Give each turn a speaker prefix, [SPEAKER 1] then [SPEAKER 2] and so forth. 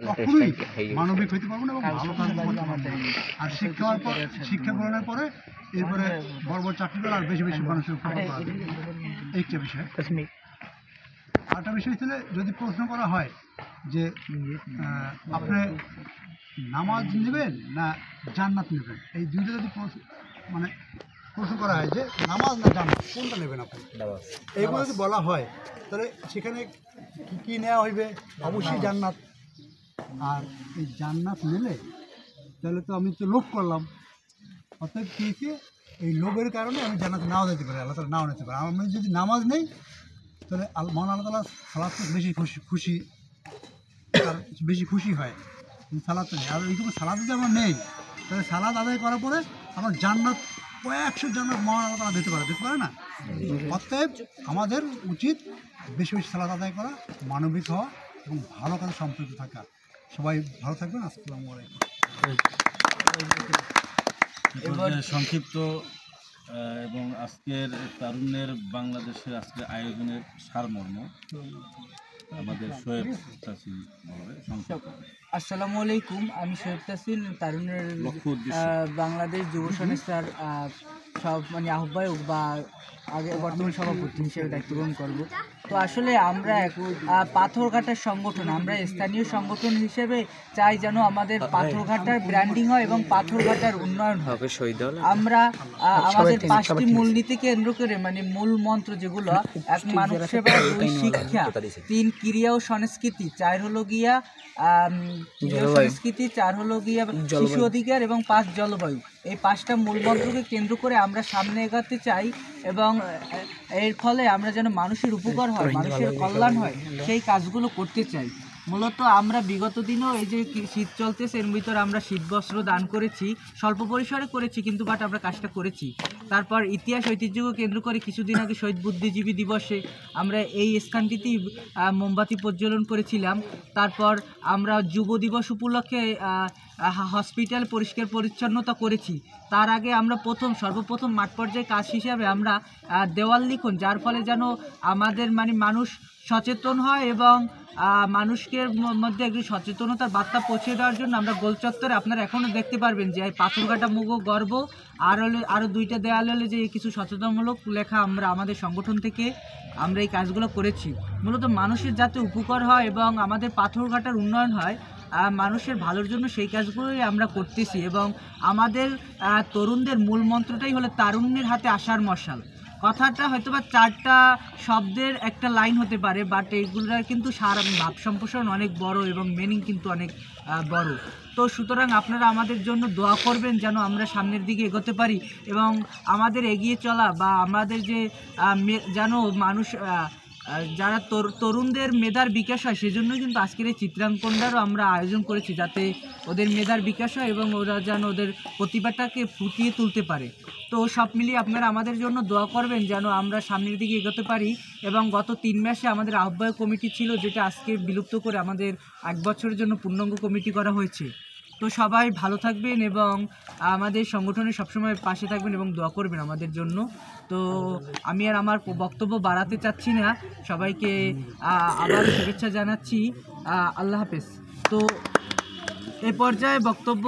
[SPEAKER 1] কখনোই মানবিক হইতে পারবো না এবং ভালো কাজ করতে পারবো না। আর শিক্ষা গ্রহণের পরে এরপরে বড় বড় চাকরি করা আর বেশি বেশি মানুষের উপকার করা একটা বিষয়। আরেকটা বিষয় ছিল, যদি প্রশ্ন করা হয় যে আপনি নামাজ নেবেন না জান্নাত নেবেন, এই দুইটা যদি মানে প্রশ্ন করা হয় যে নামাজ না জান্নাত কোনটা নেবেন আপনি, এইগুলো যদি বলা হয় তাহলে সেখানে কী নেওয়া হইবে? অবশ্যই জান্নাত। আর এই জান্নাত নিলে তাহলে তো আমি তো লোভ করলাম, অর্থাৎ কি এই লোভের কারণে আমি জান্নাত নাও যেতে পারি, আল্লাহ তাআলা নাও নিতে পারে। আমি যদি নামাজ নেই তাহলে মহান আল্লাহ তাআলা সালাত বেশি খুশি হয় সালাত নেই। আর এইটুকু সালাদ যদি আমরা নেই তাহলে সালাদ আদায় করার পরে আমার জান্নাত কয়েকশো জান্নাত মহান আল্লাহ তাআলা দিতে পারে না? অতএব আমাদের উচিত বেশি বেশি সালাদ আদায় করা, মানবিক হওয়া এবং ভালো কাজে সম্পৃক্ত থাকা। সবাই ভালো থাকবেন। আসসালামু আলাইকুম।
[SPEAKER 2] সংক্ষিপ্ত এবং আজকের তারুণ্যের বাংলাদেশের আজকের আয়োজনের সারমর্ম আমাদের শোয়েব তাসিল বলবে।
[SPEAKER 3] আসসালামু আলাইকুম, আমি শোয়েব তাসিল, তারুণ্যের বাংলাদেশ যুব সংস্থার সব আহ্বায়ক বা আগে বর্তমান সভাপতি হিসেবে দায়িত্ব গ্রহণ করব। তো আসলে আমরা পাথরঘাটার সংগঠন, আমরা স্থানীয় সংগঠন হিসেবে চাই যেন আমাদের পাথরঘাটার ব্র্যান্ডিং হয় এবং পাথরঘাটার উন্নয়ন হয়। আমরা আমাদের 5টি মূলনীতি কেন্দ্র করে মূল মন্ত্র যেগুলো, 1 মানব সেবা, 2 শিক্ষা, 3 ক্রিয়া ও সংস্কৃতি, 4 হলো গিয়া সংস্কৃতি, 4 হলো গিয়া শিশু অধিকার এবং 5 জলবায়ু। এই 5টা মূল মন্ত্রকে কেন্দ্র করে আমরা সামনে এগাতে চাই এবং এর ফলে আমরা যেন মানুষের উপকার হয়, মানুষের কল্যাণ হয়, সেই কাজগুলো করতে চাই। মূলত আমরা বিগত দিনেও এই যে শীত চলতেছে এর ভিতরে আমরা শীতবস্ত্র দান করেছি, স্বল্প পরিসরে করেছি কিন্তু আমরা কাজটা করেছি। তারপর ইতিহাস ঐতিহ্যকে কেন্দ্র করে কিছুদিন আগে শহীদ বুদ্ধিজীবী দিবসে আমরা এই স্থানটিতেই মোমবাতি প্রজ্বলন করেছিলাম। তারপর আমরা যুব দিবস উপলক্ষে হসপিটাল পরিষ্কার পরিচ্ছন্নতা করেছি। তার আগে আমরা সর্বপ্রথম মাঠ পর্যায়ে কাজ হিসাবে আমরা দেওয়াল লিখন, যার ফলে যেন আমাদের মানুষ সচেতন হয় এবং মানুষকে মধ্যে একটি সচেতনতার বার্তা পৌঁছে দেওয়ার জন্য আমরা গোল চত্বরে আপনারা এখনও দেখতে পারবেন যে পাথরঘাটা মুগো গর্ব আরও 2টা দেওয়াল হলে যে কিছু সচেতনমূলক লেখা আমরা আমাদের সংগঠন থেকে আমরা এই কাজগুলো করেছি। মূলত মানুষের যাতে উপকার হয় এবং আমাদের পাথরঘাটার উন্নয়ন হয়, মানুষের ভালোর জন্য সেই কাজগুলোই আমরা করতেছি। এবং আমাদের তরুণদের মূল মন্ত্রটাই হলো তারুণ্যের হাতে আশার মশাল। কথাটা হয়তোবা 4টা শব্দের একটা লাইন হতে পারে, বাট এইগুলোর কিন্তু ভাব সম্প্রসারণ অনেক বড় এবং মিনিং কিন্তু অনেক বড়। তো সুতরাং আপনারা আমাদের জন্য দোয়া করবেন যেন আমরা সামনের দিকে এগোতে পারি এবং আমাদের এগিয়ে চলা বা আমাদের যে যেন মানুষ যারা তরুণদের মেধার বিকাশ হয়, সেজন্য কিন্তু আজকের এই চিত্রাঙ্কনটারও আমরা আয়োজন করেছি, যাতে ওদের মেধার বিকাশ হয় এবং ওরা যেন ওদের প্রতিভাটাকে ফুটিয়ে তুলতে পারে। তো সব মিলিয়ে আপনারা আমাদের জন্য দোয়া করবেন যেন আমরা সামনের দিকে এগোতে পারি। এবং গত 3 মাসে আমাদের আহ্বায়ক কমিটি ছিল, যেটা আজকে বিলুপ্ত করে আমাদের 1 বছরের জন্য পূর্ণাঙ্গ কমিটি করা হয়েছে। তো সবাই ভালো থাকবেন এবং আমাদের সংগঠনের সবসময় পাশে থাকবেন এবং দোয়া করবেন আমাদের জন্য। তো আমি আর আমার বক্তব্য বাড়াতে চাচ্ছি না, সবাইকে আবার শুভেচ্ছা জানাচ্ছি। আল্লাহ হাফেজ। তো এ পর্যায়ে বক্তব্য